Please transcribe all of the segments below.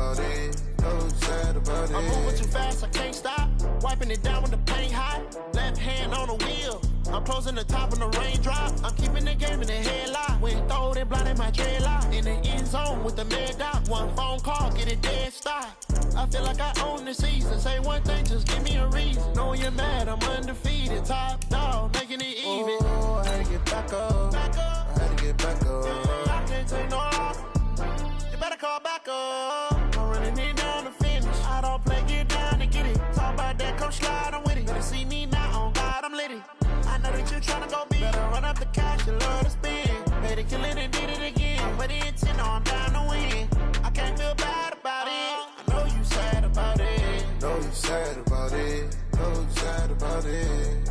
about it. So sad about it. I'm moving too fast, I can't stop. Wiping it down with the paint hot. Left hand on the wheel. I'm closing the top on the raindrop. I'm keeping the game in the headlock. When throwed and blinded my dreadlock. In the end zone with the mad dot. One phone call, get it dead stop. I feel like I own the season. Say one thing, just give me a reason. Knowing you're mad, I'm undefeated. Top dog, making it even. Oh, I had to get back up. I had to get back up. I can't take no loss. You better call back up. I'm running it down to finish. I don't play, get down to get it. Talk about that, come slide, I'm with it. Better see me now, on God, I'm litty. I know that you're trying to go big. Better run up the cash, you love to spend. Made it, kill it, and did it again. But the intent, no, I'm down to win. I can't feel bad about it. I know you sad about it. Know you sad about it. Know you sad about it.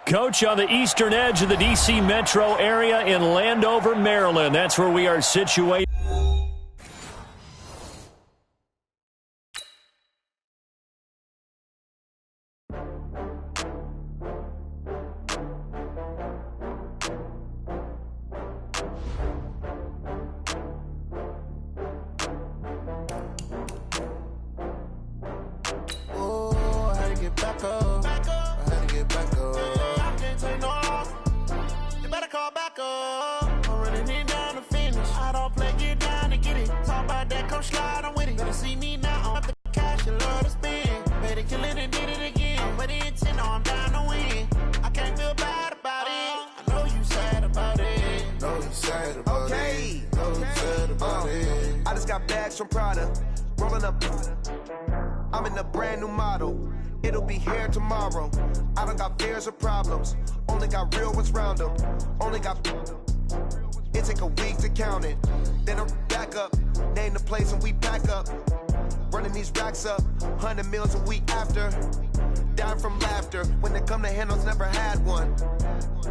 Coach, on the eastern edge of the D.C. metro area in Landover, Maryland. That's where we are situated. Oh, I had to get back up. I had to get back up. I can't take no loss. You better call back up. I'm running it down to finish. I don't play, get down to get it. Talk about that, come slide, I'm with it. Better see me now, on the cash, you love to spend. Made it, kill it, and did it again. But the intent, no, I'm down to win. I can't feel bad about it. I know you sad about it. Know you sad about it. Know you sad about it. I just got bags from Prada, rolling up. I'm in a brand new model. It'll be here tomorrow. I don't got fears or problems. Only got real ones round them. Only got. It take a week to count it. Then I'm back up. Name the place and we pack up. Running these racks up. 100 meals a week after. Dying from laughter. When it come to handles, never had one.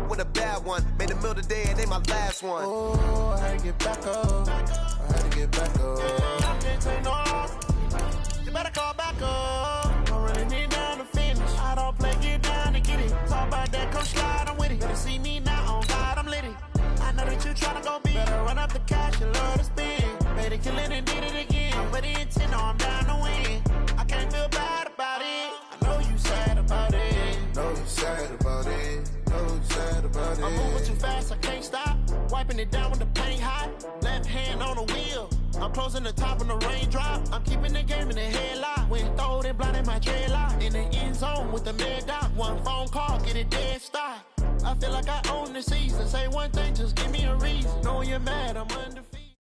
With a bad one. Made a meal today and they my last one. Oh, I had to get back up. I had to get back up. I can't take no loss. You better call back up. I'm running it down to finish. I don't play, get down to get it. Talk about that, come slide, I'm with it. Better see me now, on God, I'm litty. I know that you're trying to go big. Better run up the cash, you love to spend. Made it, kill it, and did it again. But the intent, no, I'm down to win. I can't feel bad about it. I know you sad about it. Know you sad about it. Know you sad about it. I'm moving too fast, I can't stop. Wiping it down with the paint hot. Left hand on the wheel. I'm closing the top on the raindrop. I'm keeping the game in the headlock. When throwed and blinded my dreadlock. In the end zone with the mad dot. One phone call, get it dead stop. I feel like I own the season. Say one thing, just give me a reason. Knowing you're mad, I'm undefeated.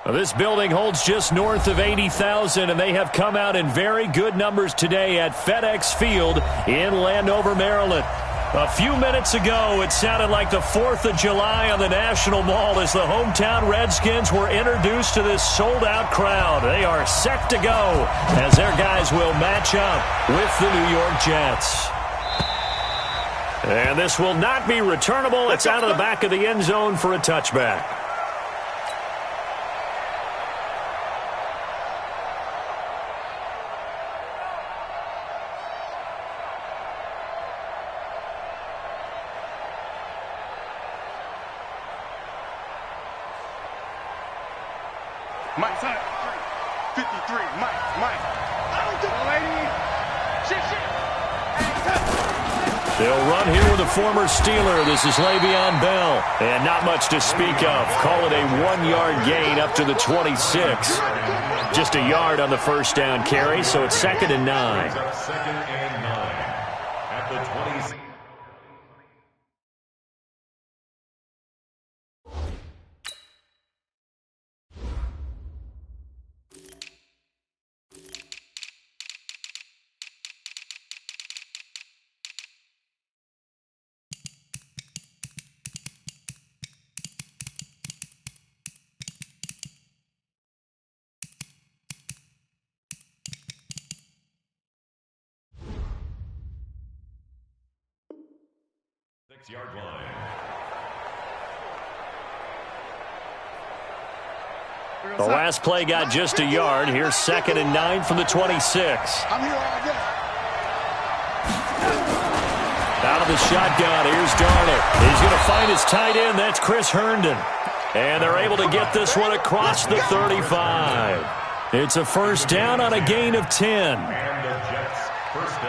This building holds just north of 80,000, and they have come out in very good numbers today at FedEx Field in Landover, Maryland. A few minutes ago, it sounded like the 4th of July on the National Mall as the hometown Redskins were introduced to this sold-out crowd. They are set to go as their guys will match up with the New York Jets. And this will not be returnable. It's out of the back of the end zone for a touchback. Mike, 53, Mike. They'll run here with a former Steeler. This is Le'Veon Bell. And not much to speak of. Call it a 1-yard gain up to the 26. Just a yard on the first down carry, so it's 2nd and 9. Second and 9 at the 26. Yard line. The last play got just a yard. Here's 2nd and 9 from the 26. I'm here all day. Out of the shotgun, here's Darnold. He's going to find his tight end. That's Chris Herndon. And they're able to get this one across the 35. It's a first down on a gain of 10.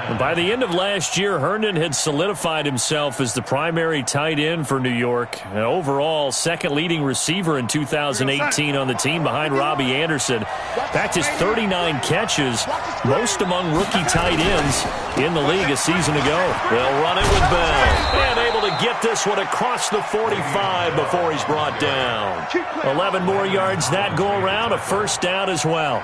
And by the end of last year, Herndon had solidified himself as the primary tight end for New York. And overall, second leading receiver in 2018 on the team behind Robbie Anderson. In fact, his 39 catches, most among rookie tight ends in the league a season ago. They'll run it with Bell. And able to get this one across the 45 before he's brought down. 11 more yards that go around, a first down as well.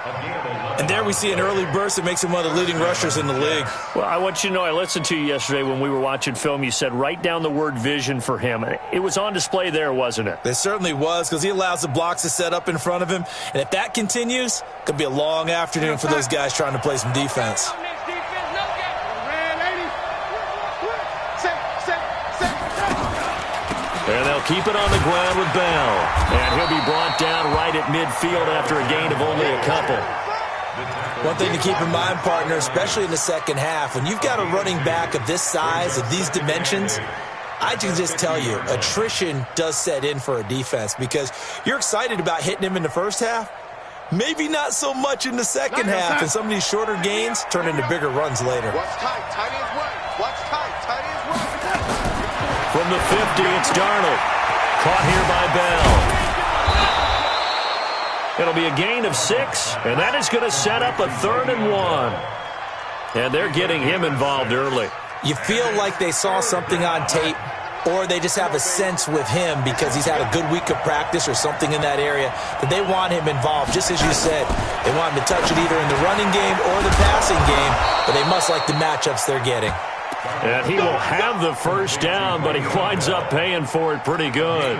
And there we see an early burst that makes him one of the leading rushers in the league. Well, I want you to know, I listened to you yesterday when we were watching film. You said write down the word vision for him. It was on display there, wasn't it? It certainly was, because he allows the blocks to set up in front of him. And if that continues, it could be a long afternoon for those guys trying to play some defense. And they'll keep it on the ground with Bell. And he'll be brought down right at midfield after a gain of only a couple. One thing to keep in mind, partner, especially in the second half, when you've got a running back of this size, of these dimensions, I can just tell you, attrition does set in for a defense, because you're excited about hitting him in the first half, maybe not so much in the second half, and some of these shorter gains turn into bigger runs later. Watch tight, tight ends run. Watch tight, tight ends run. From the 50, it's Darnold. Caught here by Bell. It'll be a gain of 6, and that is going to set up a 3rd and 1. And they're getting him involved early. You feel like they saw something on tape, or they just have a sense with him because he's had a good week of practice or something in that area that they want him involved. Just as you said, they want him to touch it either in the running game or the passing game, but they must like the matchups they're getting. And he will have the first down, but he winds up paying for it pretty good.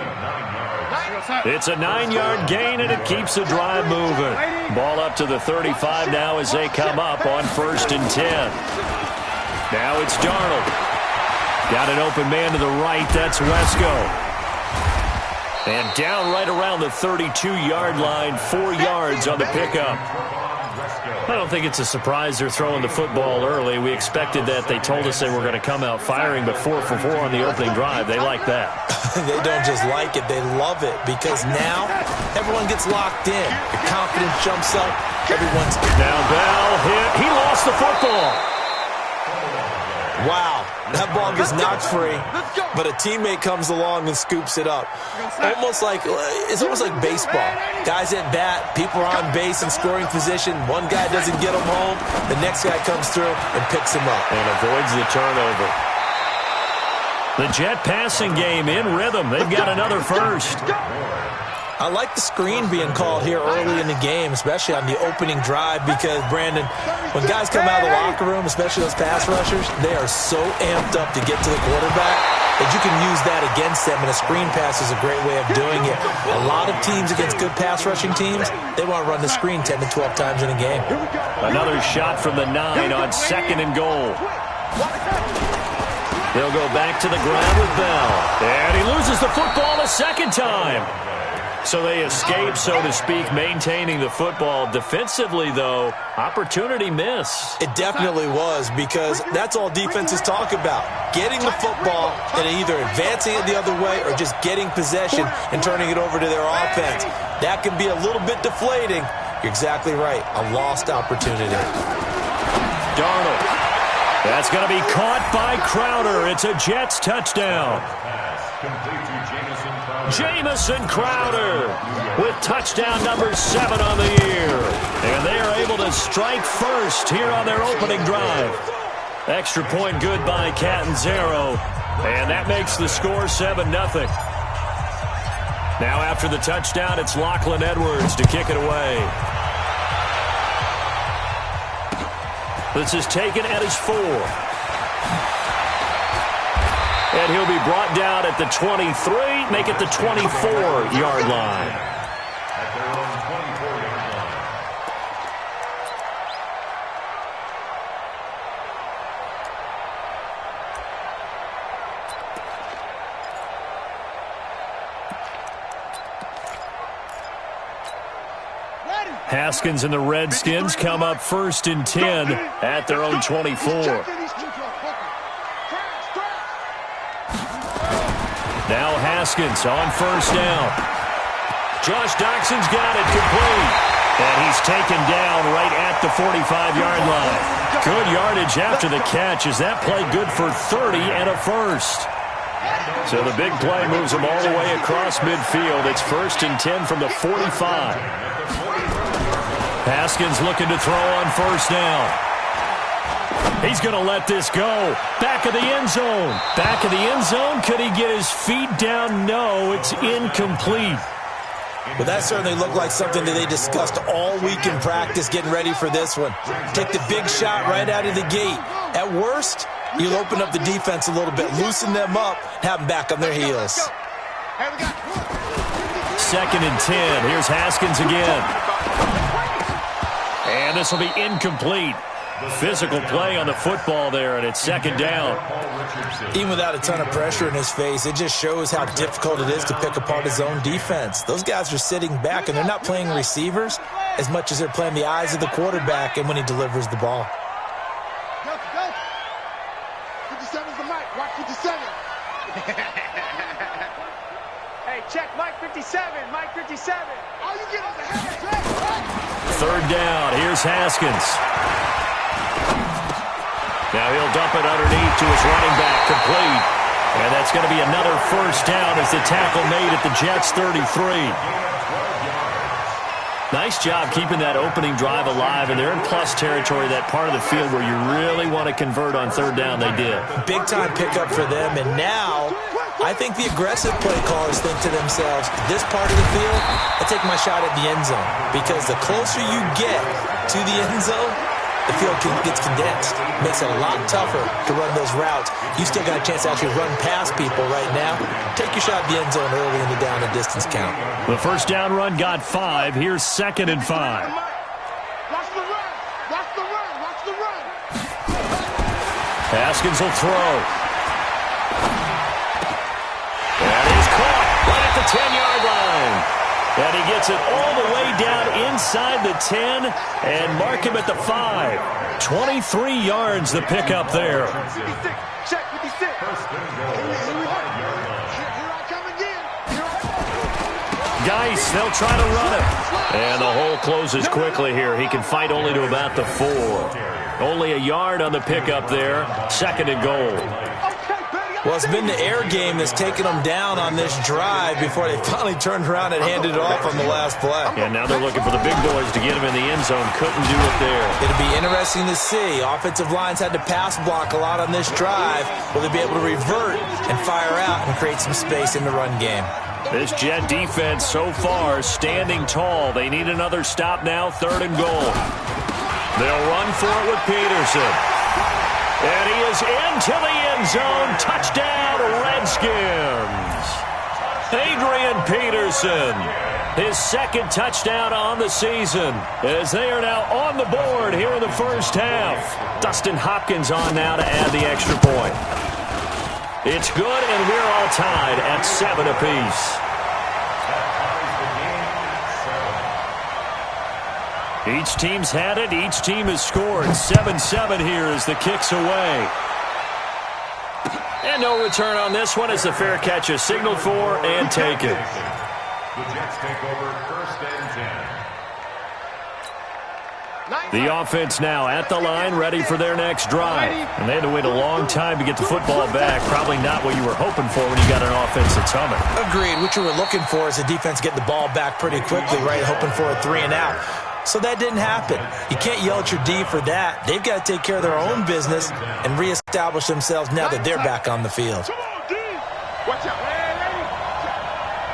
It's a 9-yard gain, and it keeps the drive moving. Ball up to the 35 now as they come up on 1st and 10. Now it's Darnold. Got an open man to the right. That's Wesco. And down right around the 32-yard line, 4 yards on the pickup. I don't think it's a surprise they're throwing the football early. We expected that. They told us they were going to come out firing, but 4 for 4 on the opening drive. They like that. They don't just like it, they love it, because now everyone gets locked in. The confidence jumps up. Everyone's... Now Bell hit. He lost the football. Wow, that ball gets knocked free, but a teammate comes along and scoops it up. It's almost like baseball. Guys at bat, people are on base in scoring position. One guy doesn't get him home. The next guy comes through and picks him up. And avoids the turnover. The Jet passing game in rhythm. They've got another first. I like the screen being called here early in the game, especially on the opening drive, because, Brandon, when guys come out of the locker room, especially those pass rushers, they are so amped up to get to the quarterback that you can use that against them, and a screen pass is a great way of doing it. A lot of teams against good pass rushing teams, they want to run the screen 10 to 12 times in a game. Another shot from the 9 on 2nd and goal. They'll go back to the ground with Bell. And he loses the football a second time. So they escape, so to speak, maintaining the football. Defensively, though, opportunity miss. It definitely was, because that's all defenses talk about. Getting the football and either advancing it the other way or just getting possession and turning it over to their offense. That can be a little bit deflating. You're exactly right. A lost opportunity. Darnold. That's going to be caught by Crowder. It's a Jets touchdown. Jamison Crowder with touchdown number 7 on the year. And they are able to strike first here on their opening drive. Extra point good by Catanzaro. And that makes the score 7-0. Now after the touchdown, it's Lachlan Edwards to kick it away. This is taken at his 4. And he'll be brought down at the 23, make it the 24-yard line. At their own 24-yard line. Haskins and the Redskins come up 1st and 10 at their own 24. Now Haskins on 1st down. Josh Doxson's got it complete. And he's taken down right at the 45-yard line. Good yardage after the catch. Is that play good for 30 and a first? So the big play moves him all the way across midfield. It's 1st and 10 from the 45. Haskins looking to throw on 1st down. He's going to let this go. Back of the end zone. Back of the end zone. Could he get his feet down? No, it's incomplete. But that certainly looked like something that they discussed all week in practice getting ready for this one. Take the big shot right out of the gate. At worst, you'll open up the defense a little bit, loosen them up, have them back on their heels. 2nd and 10. Here's Haskins again. And this will be incomplete. Physical play on the football there, and it's 2nd down. Even without a ton of pressure in his face, it just shows how difficult it is to pick apart his own defense. Those guys are sitting back, and they're not playing receivers as much as they're playing the eyes of the quarterback and when he delivers the ball. Go. 57's the mic. Watch 57. Hey, check Mike 57. Mike 57. All you get is a head. 3rd down. Here's Haskins. Now he'll dump it underneath to his running back, complete. And that's going to be another 1st down as the tackle made at the Jets' 33. Nice job keeping that opening drive alive, and they're in plus territory, that part of the field where you really want to convert on 3rd down. They did. Big-time pickup for them, and now I think the aggressive play callers think to themselves, this part of the field, I take my shot at the end zone, because the closer you get to the end zone, the field gets condensed. Makes it a lot tougher to run those routes. You still got a chance to actually run past people right now. Take your shot at the end zone early in the down and distance count. The 1st down run got 5. Here's 2nd and 5. Watch the run. Watch the run. Watch the run. Haskins will throw. That is caught right at the 10-yard line. And he gets it all the way down inside the 10 and mark him at the 5. 23 yards the pickup there. 56. Check 56. Here I come again. Geis, they'll try to run it. And the hole closes quickly here. He can fight only to about the 4. Only a yard on the pickup there. 2nd and goal. Well, it's been the air game that's taken them down on this drive before they finally turned around and handed it off on the last play. And now they're looking for the big boys to get him in the end zone. Couldn't do it there. It'll be interesting to see. Offensive lines had to pass block a lot on this drive. Will they be able to revert and fire out and create some space in the run game? This Jet defense so far standing tall. They need another stop now. 3rd and goal. They'll run for it with Peterson. And he is into the end zone. Touchdown, Redskins. Adrian Peterson, his 2nd touchdown on the season, as they are now on the board here in the 1st half. Dustin Hopkins on now to add the extra point. It's good, and we're all tied at 7 apiece. Each team's had it. Each team has scored. 7-7 here as the kick's away. And no return on this one as the fair catch is signaled for and taken. The Jets take over 1st and 10. The offense now at the line, ready for their next drive. And they had to wait a long time to get the football back. Probably not what you were hoping for when you got an offense that's humming. Agreed. What you were looking for is the defense getting the ball back pretty quickly, right? Hoping for a 3 and out. So that didn't happen. You can't yell at your D for that. They've got to take care of their own business and reestablish themselves now that they're back on the field. Come on, D. Watch out. Hey, ready?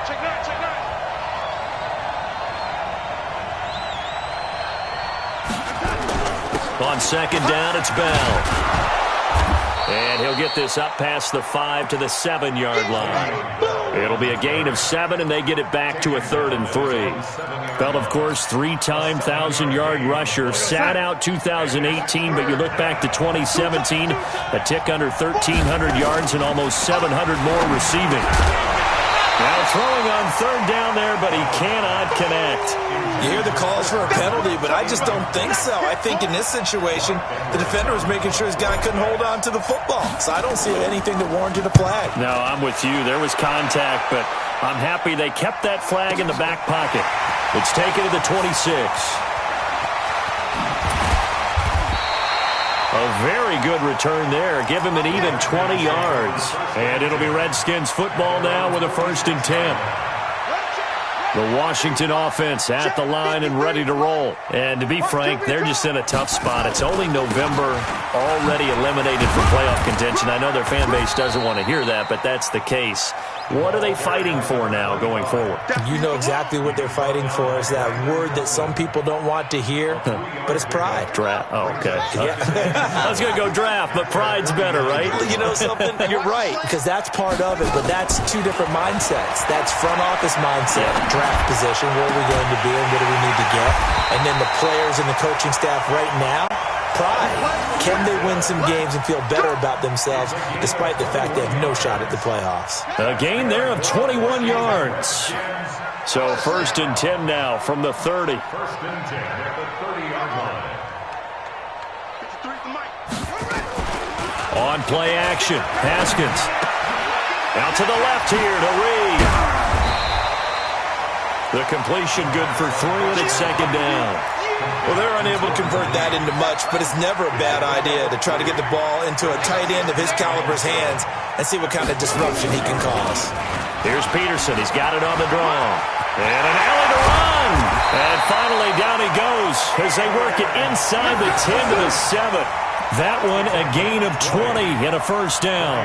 Check that, check that. On 2nd down, it's Bell. And he'll get this up past the 5 to the 7-yard line. It'll be a gain of 7, and they get it back to a 3rd and 3. Bell, of course, 3-time 1,000-yard rusher. Sat out 2018, but you look back to 2017, a tick under 1,300 yards and almost 700 more receiving. Now throwing on third down there, but he cannot connect. You hear the calls for a penalty, but I just don't think so. I think in this situation, the defender was making sure his guy couldn't hold on to the football. So I don't see anything that warranted a flag. No, I'm with you. There was contact, but I'm happy they kept that flag in the back pocket. It's taken to the 26. A very good return there. Give him an even 20 yards. And it'll be Redskins football now with a 1st and 10. The Washington offense at the line and ready to roll. And to be frank, they're just in a tough spot. It's only November, already eliminated from playoff contention. I know their fan base doesn't want to hear that, but that's the case. What are they fighting for now going forward? You know exactly what they're fighting for. Is that word that some people don't want to hear, but it's pride. Draft. Oh, okay. Yeah. I was going to go draft, but pride's better, right? You know something? You're right, because that's part of it, but that's two different mindsets. That's front office mindset, draft position, where are we going to be and what do we need to get? And then the players and the coaching staff right now, pride. Can they win some games and feel better about themselves despite the fact they have no shot at the playoffs? A gain there of 21 yards. So 1st and 10 now from the 30. 1st and 10 at the 30-yard line. On play action, Haskins. Out to the left here to Reed. The completion good for 3, and it's 2nd down. Well, they're unable to convert that into much, but it's never a bad idea to try to get the ball into a tight end of his caliber's hands and see what kind of disruption he can cause. Here's Peterson. He's got it on the draw. And an alley to run. And finally down he goes as they work it inside the 10 to the 7. That one a gain of 20 and a 1st down.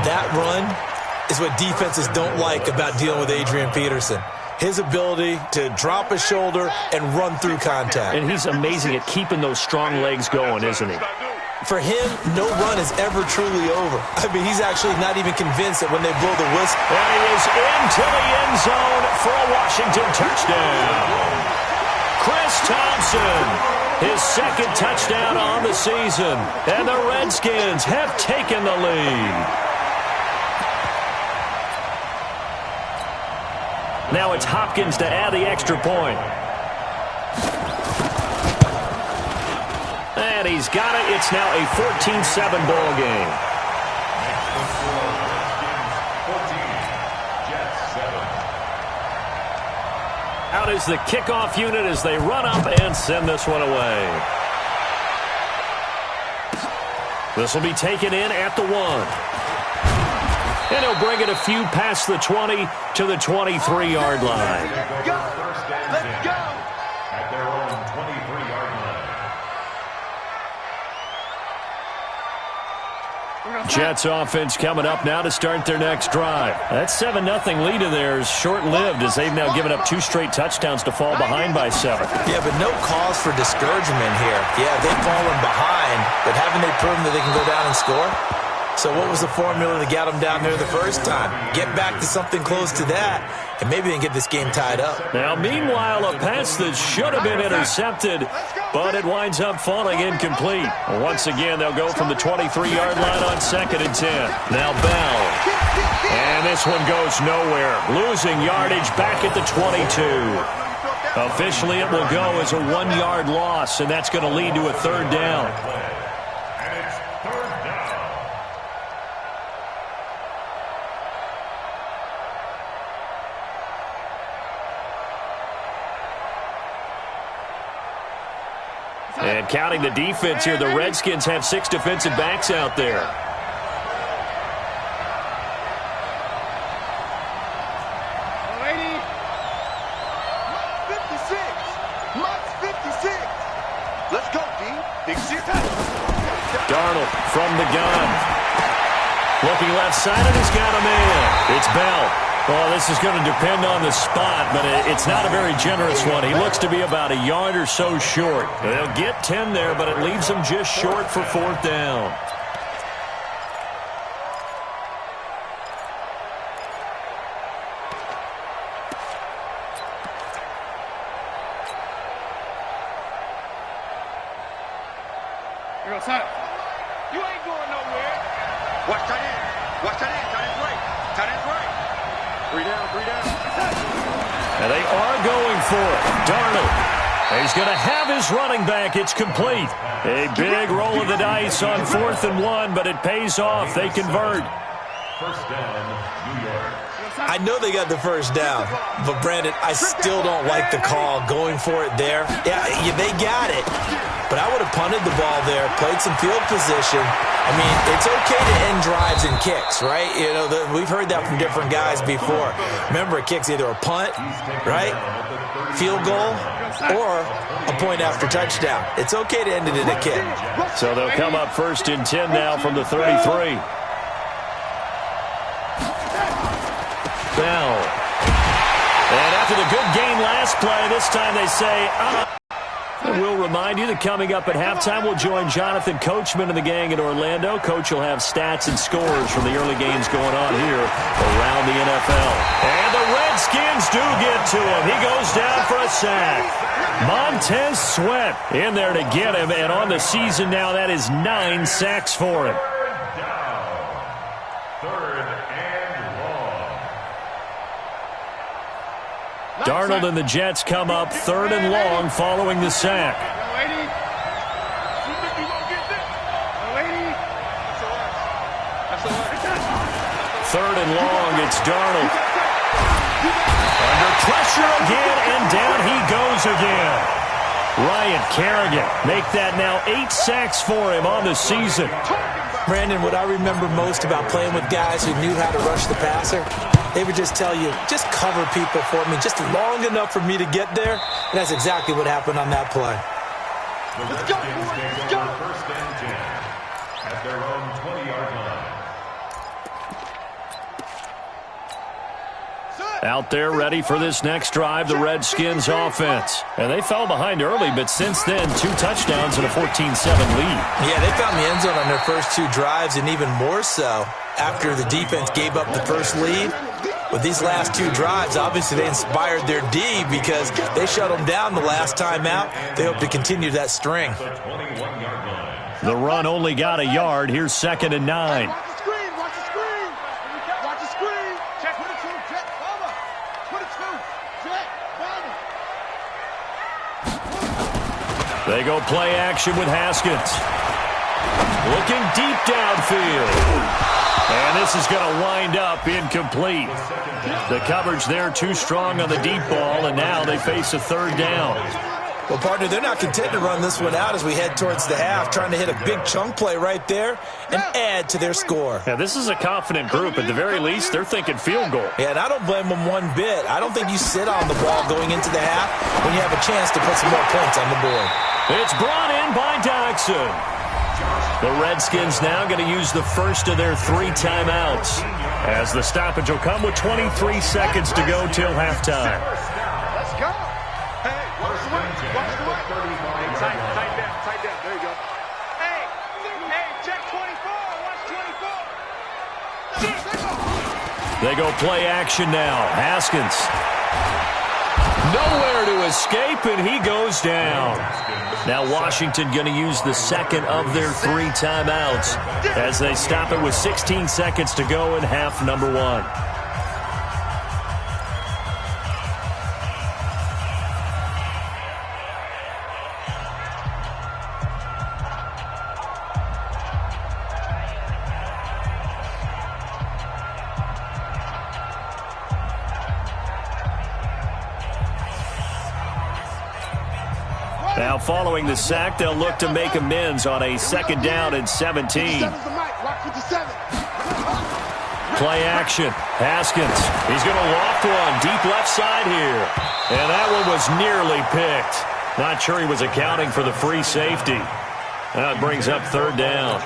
That run is what defenses don't like about dealing with Adrian Peterson. His ability to drop his shoulder and run through contact. And he's amazing at keeping those strong legs going, isn't he? For him, no run is ever truly over. I mean, he's actually not even convinced that when they blow the whistle. And he is into the end zone for a Washington touchdown. Chris Thompson, his 2nd touchdown on the season. And the Redskins have taken the lead. Now it's Hopkins to add the extra point. And he's got it. It's now a 14-7 ball game. Out is the kickoff unit as they run up and send this one away. This will be taken in at the 1. And he'll bring it a few past the 20 to the 23-yard line. Let's go! At their own 23-yard line. Jets offense coming up now to start their next drive. That 7-0 lead of theirs short-lived as they've now given up 2 straight touchdowns to fall behind by 7. Yeah, but no cause for discouragement here. Yeah, they've fallen behind, but haven't they proven that they can go down and score? So what was the formula that got them down there the first time? Get back to something close to that, and maybe they can get this game tied up. Now, meanwhile, a pass that should have been intercepted, but it winds up falling incomplete. Once again, they'll go from the 23-yard line on 2nd and 10. Now Bell. And this one goes nowhere. Losing yardage back at the 22. Officially, it will go as a 1-yard loss, and that's going to lead to a 3rd down. And counting the defense here, the Redskins have 6 defensive backs out there. Let's go, D. Darnold from the gun. Looking left side, and he's got a man. It's Bell. Well, this is going to depend on the spot, but it's not a very generous one. He looks to be about a yard or so short. They'll get 10 there, but it leaves them just short for 4th down. Here goes Hunt. You ain't going nowhere. Watch tight end. Watch tight end. Tight end's right. Tight end's right. Three down, three down. And they are going for it. Darnold. He's going to have his running back. It's complete. A big roll of the dice on 4th and 1, but it pays off. They convert. First down, New York. I know they got the first down, but Brandon, I still don't like the call going for it there. Yeah, they got it, but I would have punted the ball there, played some field position. I mean, it's okay to end drives and kicks, right? You know, we've heard that from different guys before. Remember, a kick's either a punt, right, field goal, or a point after touchdown. It's okay to end it in a kick. So they'll come up 1st and 10 now from the 33. Bell. And after the good game last play, this time they say, And we'll remind you that coming up at halftime, we'll join Jonathan Coachman and the gang in Orlando. Coach will have stats and scores from the early games going on here around the NFL. And the Redskins do get to him. He goes down for a sack. Montez Sweat in there to get him. And on the season now, that is 9 sacks for him. Darnold and the Jets come up 3rd and long following the sack. 3rd and long, it's Darnold. Under pressure again, and down he goes again. Ryan Kerrigan make that now 8 sacks for him on the season. Brandon, what I remember most about playing with guys who knew how to rush the passer, they would just tell you, just cover people for me, just long enough for me to get there. And that's exactly what happened on that play. Let's go, boys. Let's go. 1st and 10 at their own 20-yard line. Out there ready for this next drive, the Redskins offense. And they fell behind early, but since then, 2 touchdowns and a 14-7 lead. Yeah, they found the end zone on their first 2 drives, and even more so after the defense gave up the first lead. With these last 2 drives, obviously they inspired their D because they shut them down the last time out. They hope to continue that string. The run only got a yard. Here's 2nd and 9. Watch the screen, watch the screen. Watch the screen. Check 22, check, bomber. 22, check, bomber. They go play action with Haskins. Looking deep downfield. And this is going to wind up incomplete. The coverage there too strong on the deep ball, and now they face a 3rd down. Well, partner, they're not content to run this one out as we head towards the half, trying to hit a big chunk play right there and add to their score. Yeah, this is a confident group. At the very least, they're thinking field goal. Yeah, and I don't blame them one bit. I don't think you sit on the ball going into the half when you have a chance to put some more points on the board. It's brought in by Doxson. The Redskins now going to use the first of their 3 timeouts, as the stoppage will come with 23 seconds to go till halftime. Let's go. Hey, watch the way. Watch the way. Tight down. There you go. Hey, check 24. Watch 24. They go play action now. Haskins. Nowhere to escape, and he goes down. Now Washington going to use the second of their 3 timeouts as they stop it with 16 seconds to go in half number 1. Now following the sack, they'll look to make amends on a 2nd down and 17. Play action. Haskins. He's going to loft one deep left side here. And that one was nearly picked. Not sure he was accounting for the free safety. That brings up 3rd down.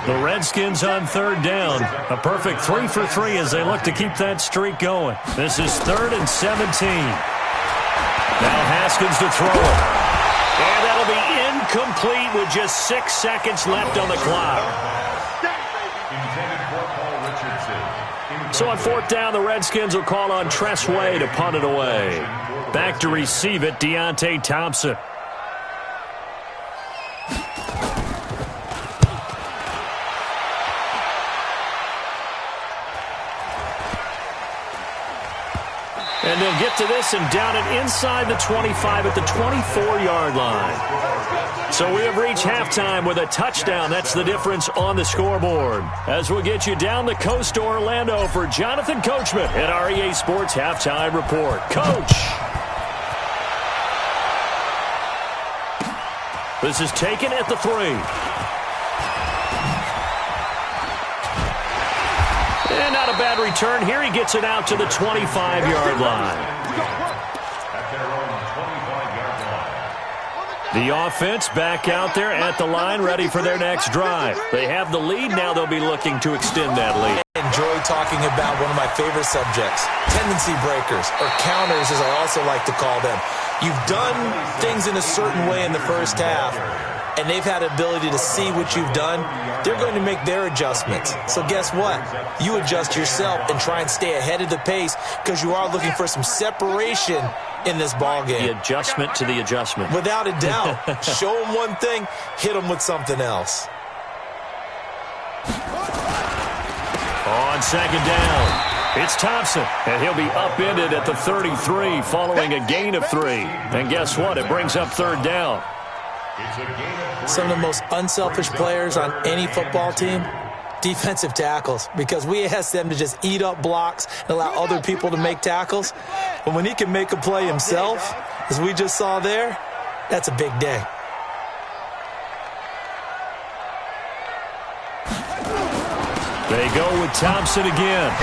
The Redskins on 3rd down. A perfect 3 for 3 as they look to keep that streak going. This is 3rd and 17. Now Haskins to throw it. And that'll be incomplete with just 6 seconds left on the clock. So on 4th down, the Redskins will call on Tress Way to punt it away. Back to receive it, Deontay Thompson. And they'll get to this and down it inside the 25 at the 24-yard line. So we have reached halftime with a touchdown. That's the difference on the scoreboard. As we'll get you down the coast to Orlando for Jonathan Coachman at our EA Sports Halftime Report. Coach! This is taken at the 3. And not a bad return. Here he gets it out to the 25-yard line. At their own 25-yard line. The offense back out there at the line, ready for their next drive. They have the lead. Now they'll be looking to extend that lead. I enjoy talking about one of my favorite subjects, tendency breakers, or counters as I also like to call them. You've done things in a certain way in the first half, and they've had the ability to see what you've done. They're going to make their adjustments. So guess what? You adjust yourself and try and stay ahead of the pace because you are looking for some separation in this ball game. The adjustment to the adjustment. Without a doubt. Show them one thing, hit them with something else. On second down, it's Thompson, and he'll be upended at the 33 following a gain of 3. And guess what? It brings up third down. Some of the most unselfish players on any football team, defensive tackles, because we ask them to just eat up blocks and allow other people to make tackles. But when he can make a play himself, as we just saw there, that's a big day. They go with Thompson again.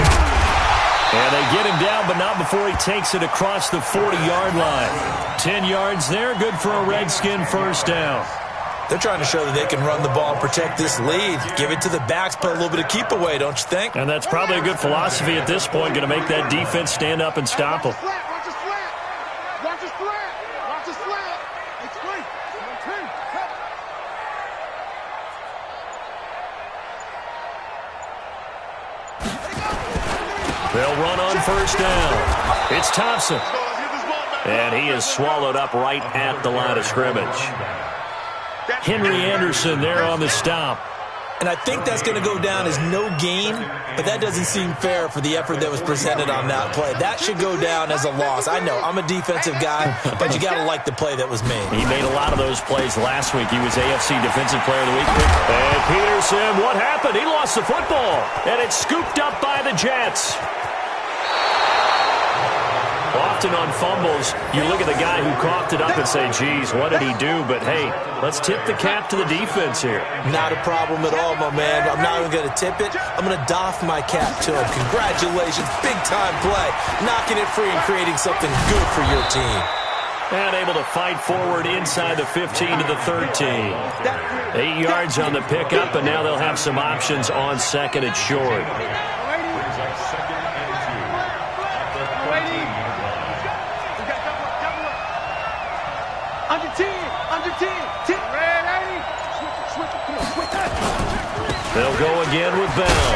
And they get him down, but not before he takes it across the 40-yard line. 10 yards there, good for a Redskin first down. They're trying to show that they can run the ball and protect this lead. Give it to the backs, play a little bit of keep away, don't you think? And that's probably a good philosophy at this point, going to make that defense stand up and stop them. Watch his flat. Watch his flat. Watch his flat. It's free. They'll run on first down. It's Thompson. And he is swallowed up right at the line of scrimmage. Henry Anderson there on the stop. And I think that's going to go down as no gain, but that doesn't seem fair for the effort that was presented on that play. That should go down as a loss. I know, I'm a defensive guy, but you got to like the play that was made. He made a lot of those plays last week. He was AFC Defensive Player of the Week. And Peterson, what happened? He lost the football, and it's scooped up by the Jets. Often on fumbles, you look at the guy who coughed it up and say, geez, what did he do? But, hey, let's tip the cap to the defense here. Not a problem at all, my man. I'm not even going to tip it. I'm going to doff my cap to him. Congratulations. Big-time play. Knocking it free and creating something good for your team. And able to fight forward inside the 15 to the 13. 8 yards on the pickup, and now they'll have some options on second and short. They'll go again with Bell.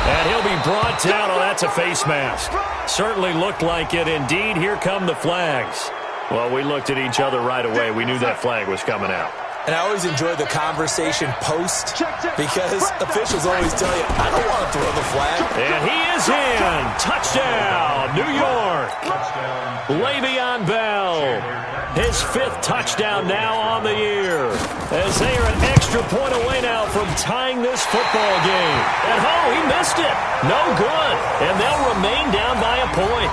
And he'll be brought down. Oh, that's a face mask. Certainly looked like it. Indeed, here come the flags. Well, we looked at each other right away. We knew that flag was coming out. And I always enjoy the conversation post because officials always tell you, I don't want to throw the flag. And he is in. Touchdown, New York. Le'Veon Bell. His 5th touchdown now on the year. As they are an extra point away now from tying this football game. And he missed it. No good. And they'll remain down by a point.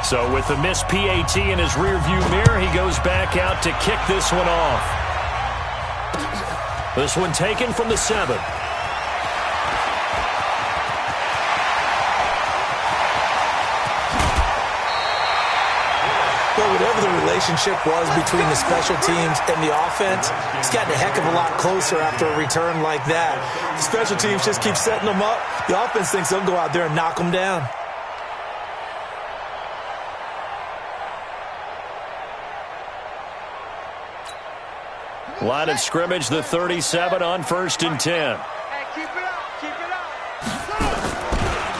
So with the missed PAT in his rearview mirror, he goes back out to kick this one off. This one taken from the 7. Well, whatever the relationship was between the special teams and the offense, it's gotten a heck of a lot closer after a return like that. The special teams just keep setting them up. The offense thinks they'll go out there and knock them down. Line of scrimmage, the 37 on 1st and 10. Hey, keep it up. Keep it up.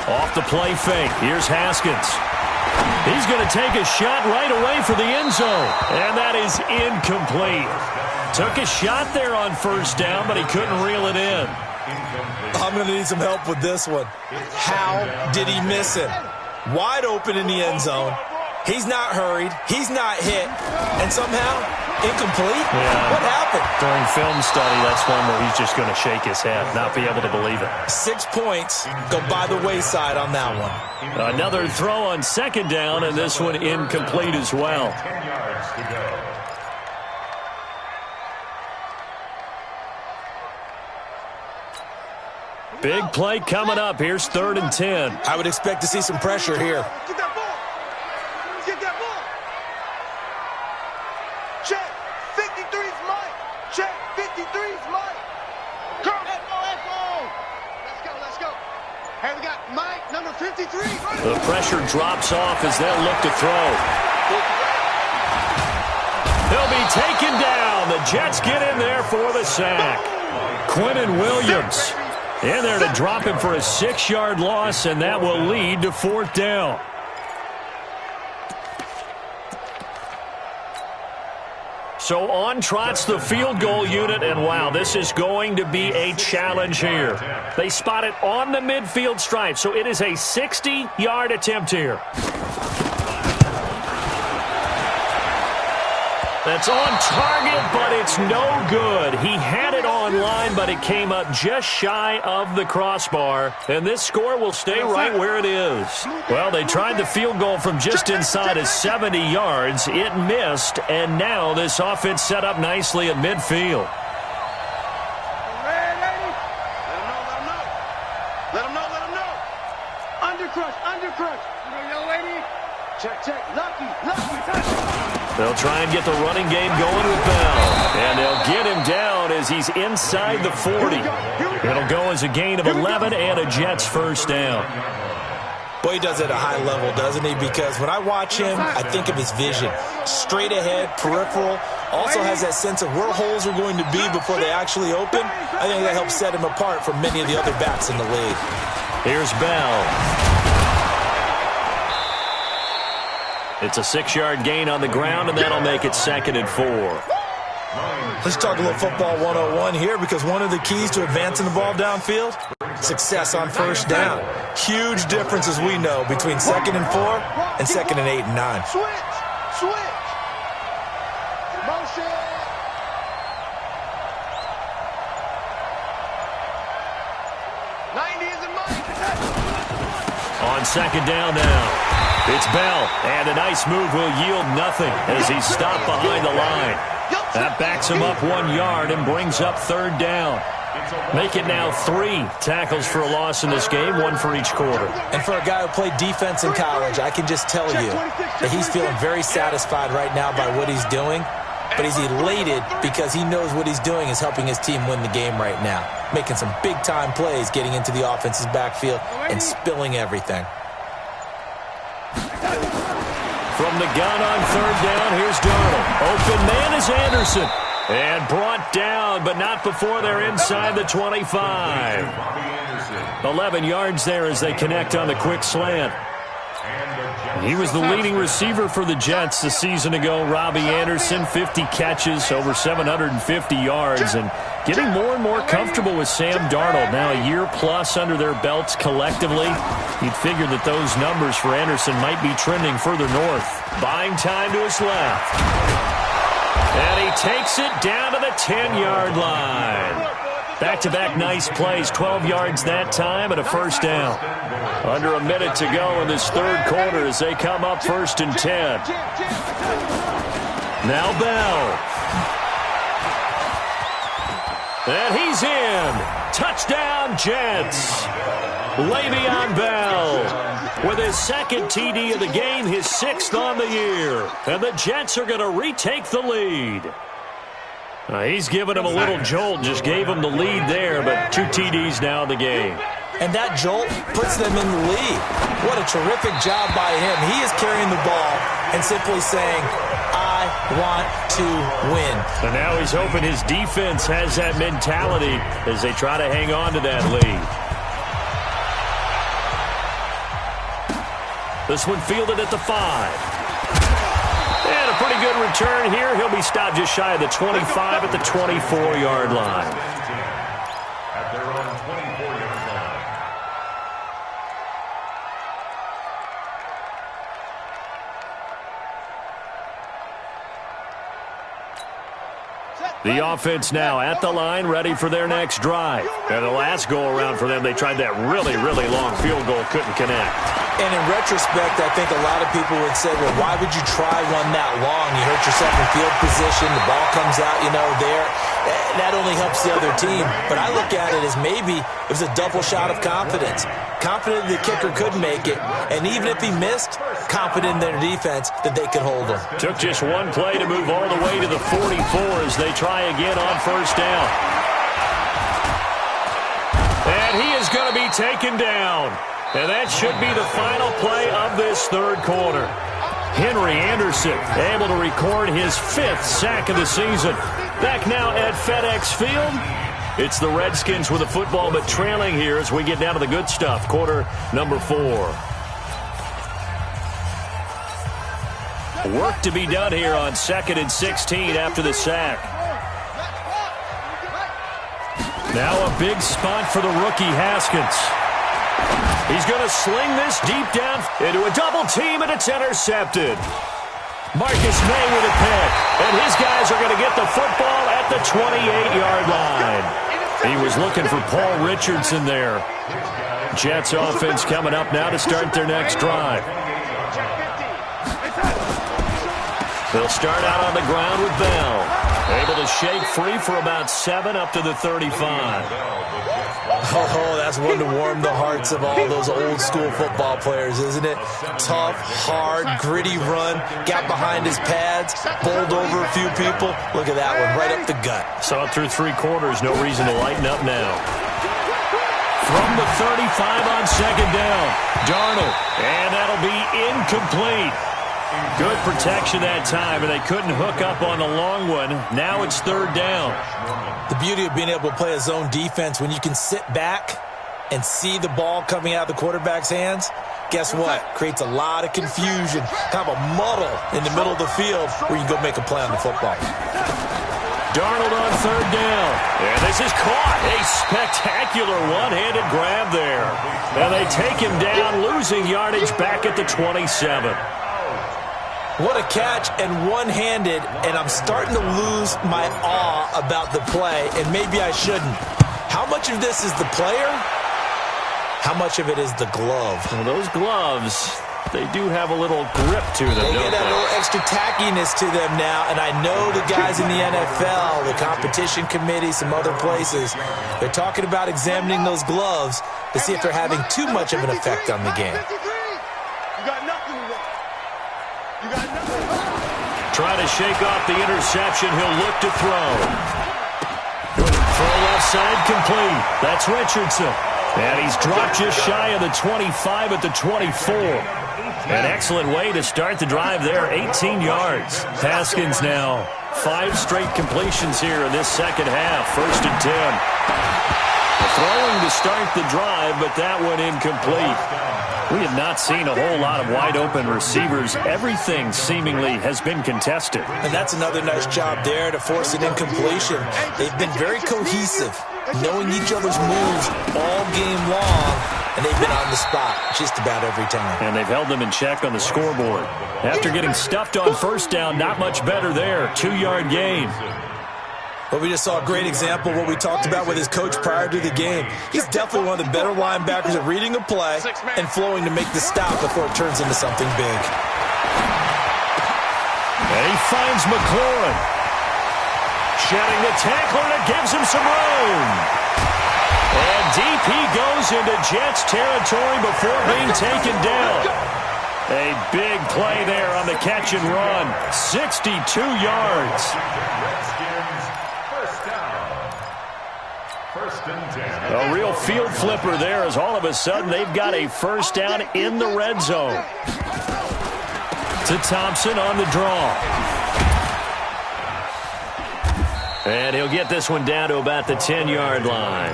Off the play fake. Here's Haskins. He's going to take a shot right away for the end zone. And that is incomplete. Took a shot there on first down, but he couldn't reel it in. I'm going to need some help with this one. How did he miss him? Wide open in the end zone. He's not hurried. He's not hit. And somehow, incomplete? Yeah. What happened? During film study, that's one where he's just going to shake his head, not be able to believe it. 6 points go by the wayside on that one. Another throw on second down, and this one incomplete as well. 10 yards to go. Big play coming up. Here's 3rd and 10. I would expect to see some pressure here. Get that ball. Get that ball. Check. 53's Mike. Check. 53's Mike. Come. Let's go. Hey, we got Mike, number 53. The pressure drops off as they'll look to throw. He'll be taken down. The Jets get in there for the sack. Quinnen Williams in there to drop him for a 6-yard loss, and that will lead to 4th down. So on trots the field goal unit, and wow, this is going to be a challenge here. They spot it on the midfield stripe, so it is a 60-yard attempt here. That's on target, but it's no good. He had it on line, but it came up just shy of the crossbar. And this score will stay right where it is. Well, they tried the field goal from just inside of 70 yards. It missed, and now this offense set up nicely at midfield. Let him know. Undercrush. Check. Lucky. They'll try and get the running game going with Bell. And they'll get him down as he's inside the 40. It'll go as a gain of 11 and a Jets first down. Boy, he does it at a high level, doesn't he? Because when I watch him, I think of his vision. Straight ahead, peripheral. Also has that sense of where holes are going to be before they actually open. I think that helps set him apart from many of the other backs in the league. Here's Bell. It's a 6-yard gain on the ground, and that'll make it 2nd and 4. Let's talk a little football 101 here, because one of the keys to advancing the ball downfield, success on first down. Huge difference, as we know, between 2nd and 4 and 2nd and 8 and 9. Switch. Motion. On second down now. It's Bell, and a nice move will yield nothing as he's stopped behind the line. That backs him up 1 yard and brings up 3rd down. Make it now 3 tackles for a loss in this game, 1 for each quarter. And for a guy who played defense in college, I can just tell you that he's feeling very satisfied right now by what he's doing. But he's elated because he knows what he's doing is helping his team win the game right now. Making some big-time plays, getting into the offense's backfield, and spilling everything. From the gun on 3rd down, here's Darnold. Open man is Anderson. And brought down, but not before they're inside the 25. 11 yards there as they connect on the quick slant. He was the leading receiver for the Jets a season ago. Robbie Anderson, 50 catches, over 750 yards, and getting more and more comfortable with Sam Darnold. Now a year plus under their belts collectively. You'd figure that those numbers for Anderson might be trending further north. Buying time to his left. And he takes it down to the 10-yard line. Back-to-back nice plays, 12 yards that time and a first down. Under a minute to go in this 3rd quarter as they come up 1st and 10. Now Bell. And he's in. Touchdown, Jets. Le'Veon Bell with his 2nd TD of the game, his 6th on the year. And the Jets are going to retake the lead. He's given him a little jolt, just gave him the lead there, but 2 TDs now in the game. And that jolt puts them in the lead. What a terrific job by him. He is carrying the ball and simply saying, I want to win. And now he's hoping his defense has that mentality as they try to hang on to that lead. This one fielded at the 5. And a pretty good return here. He'll be stopped just shy of the 25 at the 24-yard line. At their own 24-yard line. The offense now at the line, ready for their next drive. And the last go-around for them, they tried that really, really long field goal, couldn't connect. And in retrospect, I think a lot of people would say, well, why would you try one that long? You hurt yourself in field position, the ball comes out, there. That only helps the other team. But I look at it as maybe it was a double shot of confidence. Confident the kicker could make it, and even if he missed, confident in their defense that they could hold him. Took just one play to move all the way to the 44 as they try again on first down. And he is going to be taken down. And that should be the final play of this third quarter. Henry Anderson able to record his 5th sack of the season. Back now at FedEx Field. It's the Redskins with the football, but trailing here as we get down to the good stuff. Quarter number 4. Work to be done here on 2nd and 16 after the sack. Now a big spot for the rookie Haskins. He's going to sling this deep down into a double team, and it's intercepted. Marcus May with a pick, and his guys are going to get the football at the 28-yard line. He was looking for Paul Richardson there. Jets offense coming up now to start their next drive. They'll start out on the ground with Bell. Able to shake free for about 7 up to the 35. Oh, that's one to warm the hearts of all those old-school football players, isn't it? Tough, hard, gritty run, got behind his pads, bowled over a few people. Look at that one, right up the gut. Saw it through 3 quarters, no reason to lighten up now. From the 35 on second down, Darnold, and that'll be incomplete. Good protection that time, and they couldn't hook up on the long one. Now it's third down. The beauty of being able to play a zone defense when you can sit back and see the ball coming out of the quarterback's hands, guess what? Creates a lot of confusion, kind of a muddle in the middle of the field where you can go make a play on the football. Darnold on third down. And this is caught. A spectacular one-handed grab there. And they take him down, losing yardage back at the 27. What a catch, and one-handed, and I'm starting to lose my awe about the play, and maybe I shouldn't. How much of this is the player? How much of it is the glove? Well, those gloves, they do have a little grip to them, They don't get that they? little extra tackiness to them now, and I know the guys in the NFL, the competition committee, some other places, they're talking about examining those gloves to see if they're having too much of an effect on the game. You got nothing to do. You got nothing. Trying to shake off the interception. He'll look to throw. Throw left side complete. That's Richardson. And he's dropped just shy of the 25 at the 24. An excellent way to start the drive there, 18 yards. Haskins now 5 straight completions here in this second half. 1st and 10. Throwing to start the drive, but that one incomplete. We have not seen a whole lot of wide-open receivers. Everything seemingly has been contested. And that's another nice job there to force an incompletion. They've been very cohesive, knowing each other's moves all game long, and they've been on the spot just about every time. And they've held them in check on the scoreboard. After getting stuffed on first down, not much better there. 2-yard gain. But we just saw a great example of what we talked about with his coach prior to the game. He's definitely one of the better linebackers at reading a play and flowing to make the stop before it turns into something big. And he finds McLaurin. Shedding the tackler, and it gives him some room. And deep he goes into Jets territory before being taken down. A big play there on the catch and run. 62 yards. A real field flipper there as all of a sudden they've got a first down in the red zone. To Thompson on the draw. And he'll get this one down to about the 10-yard line.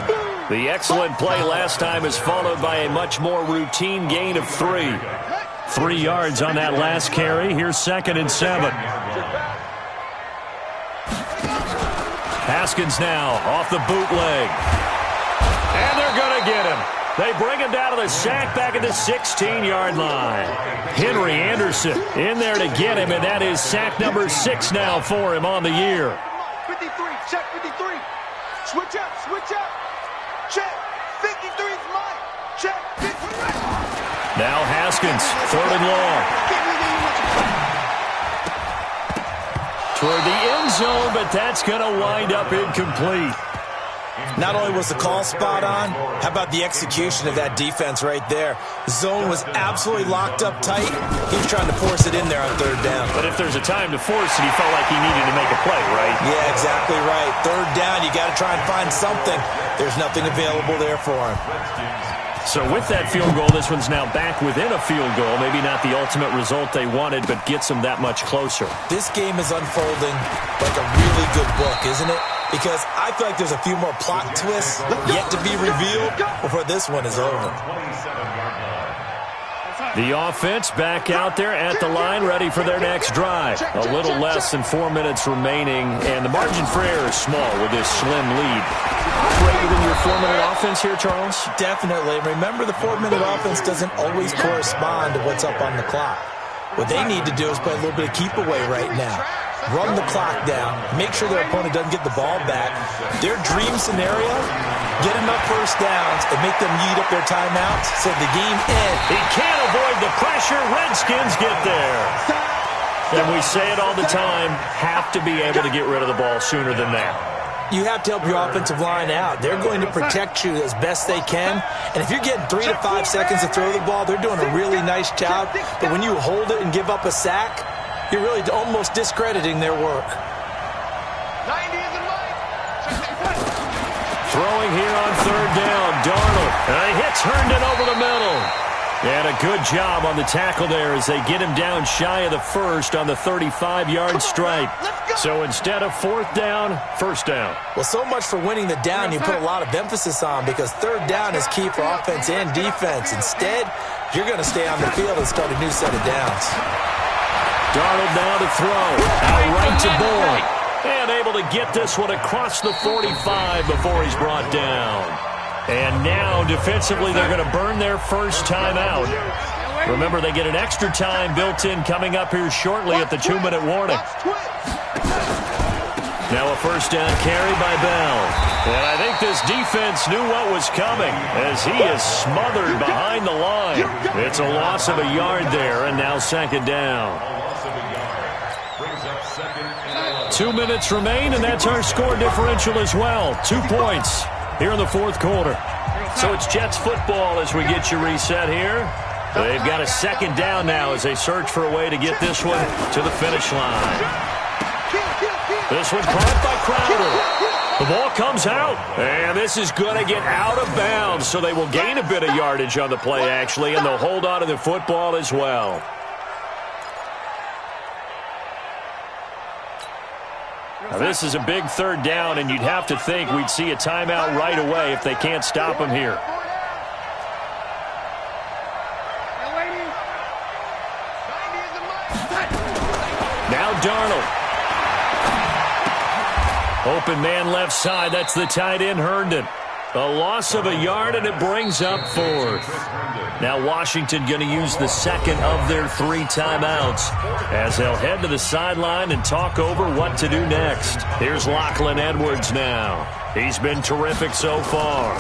The excellent play last time is followed by a much more routine gain of 3. 3 yards on that last carry. Here's 2nd and 7. Haskins now off the bootleg. And they're going to get him. They bring him down to the sack back at the 16-yard line. Henry Anderson in there to get him, and that is sack number 6 now for him on the year. 53, check 53. Switch up, switch up. Check. 53 is mine. Check. 53. Now Haskins, 3rd and long. Toward the end zone, but that's going to wind up incomplete. Not only was the call spot on, how about the execution of that defense right there? Zone was absolutely locked up tight. He was trying to force it in there on 3rd down. But if there's a time to force it, he felt like he needed to make a play, right? Yeah, exactly right. 3rd down, you got to try and find something. There's nothing available there for him. So with that field goal, this one's now back within a field goal. Maybe not the ultimate result they wanted, but gets them that much closer. This game is unfolding like a really good book, isn't it? Because I feel like there's a few more plot twists yet to be revealed before this one is over. The offense back out there at the line, ready for their next drive. A little less than 4 minutes remaining, and the margin for error is small with this slim lead. Greater than your 4-minute offense here, Charles? Definitely. Remember, the 4-minute offense doesn't always correspond to what's up on the clock. What they need to do is play a little bit of keep away right now. Run the clock down. Make sure their opponent doesn't get the ball back. Their dream scenario, get enough first downs and make them eat up their timeouts so the game ends. He can't avoid the pressure. Redskins get there. And we say it all the time, have to be able to get rid of the ball sooner than that. You have to help your offensive line out. They're going to protect you as best they can. And if you're getting 3 to 5 seconds to throw the ball, they're doing a really nice job. But when you hold it and give up a sack, you're really almost discrediting their work. 90 is in line. Throwing here on 3rd down, Darnold. And he hits Herndon over the middle. And a good job on the tackle there as they get him down shy of the first on the 35-yard stripe. So instead of 4th down, 1st down. Well, so much for winning the down you put a lot of emphasis on because 3rd down is key for offense and defense. Instead, you're going to stay on the field and start a new set of downs. Darnold now to throw. Out right to Boyd. And able to get this one across the 45 before he's brought down. And now, defensively, they're going to burn their first time out. Remember, they get an extra time built in coming up here shortly at the 2-minute warning. Now a 1st down carry by Bell. And I think this defense knew what was coming as he is smothered behind the line. It's a loss of a yard there, and now 2nd down. 2 minutes remain, and that's our score differential as well. 2 points here in the 4th quarter. So it's Jets football as we get you reset here. They've got a 2nd down now as they search for a way to get this one to the finish line. This one caught by Crowder. The ball comes out, and this is going to get out of bounds, so they will gain a bit of yardage on the play, actually, and they'll hold on to the football as well. Now, this is a big 3rd down, and you'd have to think we'd see a timeout right away if they can't stop him here. Now Darnold. Open man left side. That's the tight end, Herndon. A loss of a yard, and it brings up 4th. Now Washington going to use the 2nd of their 3 timeouts as they'll head to the sideline and talk over what to do next. Here's Lachlan Edwards now. He's been terrific so far.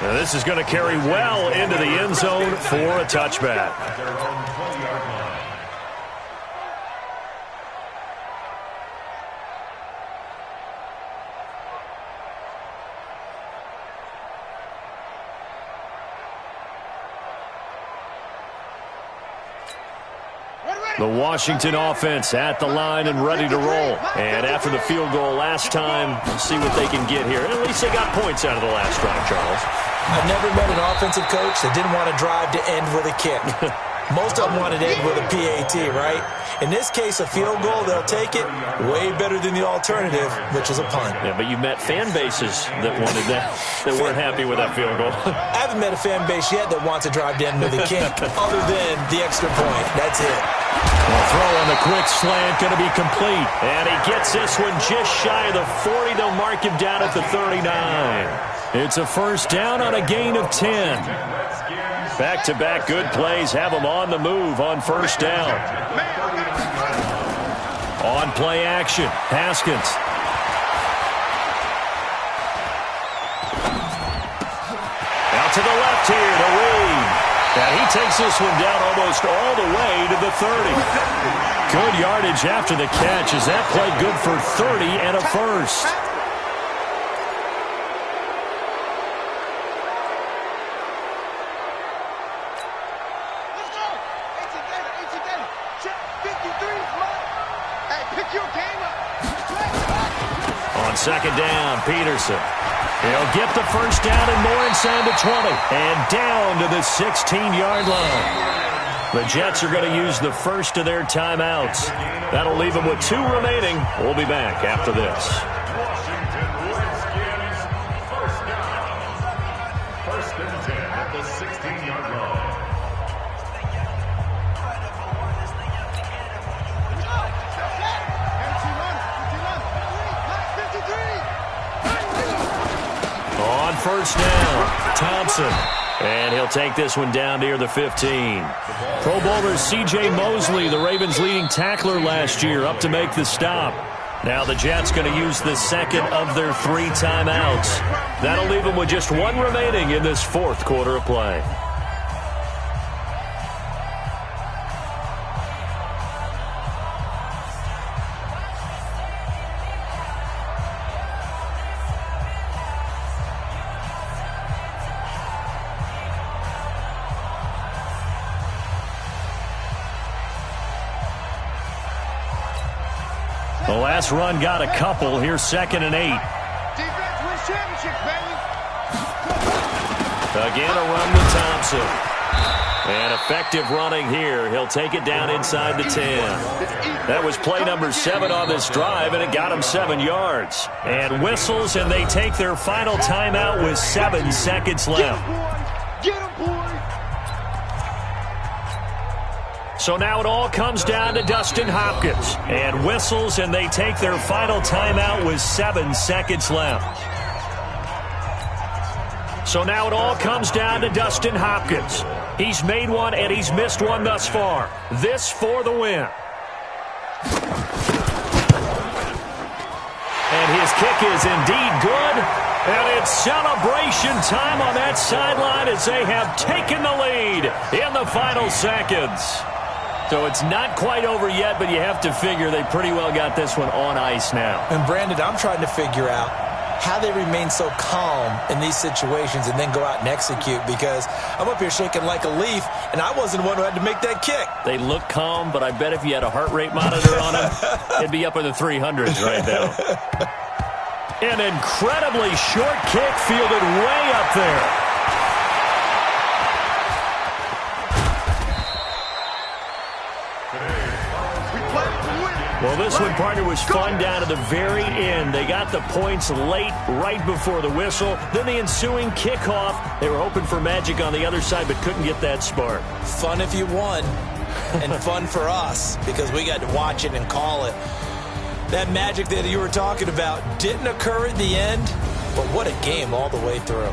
Now this is going to carry well into the end zone for a touchback. The Washington offense at the line and ready to roll. And after the field goal last time, we'll see what they can get here. And at least they got points out of the last drive, Charles. I've never met an offensive coach that didn't want to drive to end with a kick. Most of them want it in with a PAT, right? In this case, a field goal, they'll take it way better than the alternative, which is a punt. Yeah, but you met fan bases that wanted that weren't happy with that field goal. I haven't met a fan base yet that wants to drive down with a kick other than the extra point. That's it. Well, throw on the quick slant, going to be complete. And he gets this one just shy of the 40. They'll mark him down at the 39. It's a first down on a gain of 10. Back-to-back good plays have them on the move on first down. On play action, Haskins. Out to the left here to Reed. And he takes this one down almost all the way to the 30. Good yardage after the catch as that play good for 30 and a first. On second down, Peterson. He'll get the first down and more inside the 20. And down to the 16-yard line. The Jets are going to use the first of their timeouts. That'll leave them with 2 remaining. We'll be back after this. First and 10 at the 16-yard line. On first down, Thompson. And he'll take this one down near the 15. Pro Bowler C.J. Mosley, the Ravens' leading tackler last year, up to make the stop. Now the Jets going to use the second of their 3 timeouts. That'll leave them with just 1 remaining in this fourth quarter of play. The last run got a couple. Here's second and 8. Defense wins championships, baby. Again, a run with Thompson. And effective running here. He'll take it down inside the 10. That was play number 7 on this drive, and it got him 7 yards. And whistles, and they take their final timeout with 7 seconds left. Get him, boy. So now it all comes down to Dustin Hopkins. And whistles, and they take their final timeout with 7 seconds left. So now it all comes down to Dustin Hopkins. He's made one, and he's missed one thus far. This for the win. And his kick is indeed good. And it's celebration time on that sideline as they have taken the lead in the final seconds. So it's not quite over yet, but you have to figure they pretty well got this one on ice now. And, Brandon, I'm trying to figure out how they remain so calm in these situations and then go out and execute, because I'm up here shaking like a leaf, and I wasn't the one who had to make that kick. They look calm, but I bet if you had a heart rate monitor on them, it'd be up in the 300s right now. An incredibly short kick fielded way up there. Well, this one, partner, was fun down to the very end. They got the points late, right before the whistle. Then the ensuing kickoff. They were hoping for magic on the other side, but couldn't get that spark. Fun if you won, and fun for us, because we got to watch it and call it. That magic that you were talking about didn't occur at the end, but what a game all the way through.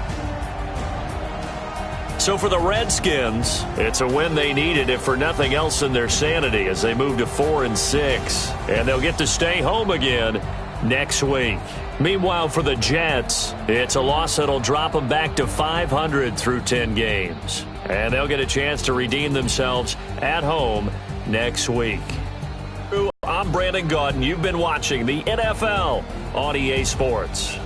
So for the Redskins, it's a win they needed, if for nothing else in their sanity, as they move to 4-6. And they'll get to stay home again next week. Meanwhile, for the Jets, it's a loss that'll drop them back to 500 through 10 games. And they'll get a chance to redeem themselves at home next week. I'm Brandon Gaudin. You've been watching the NFL on EA Sports.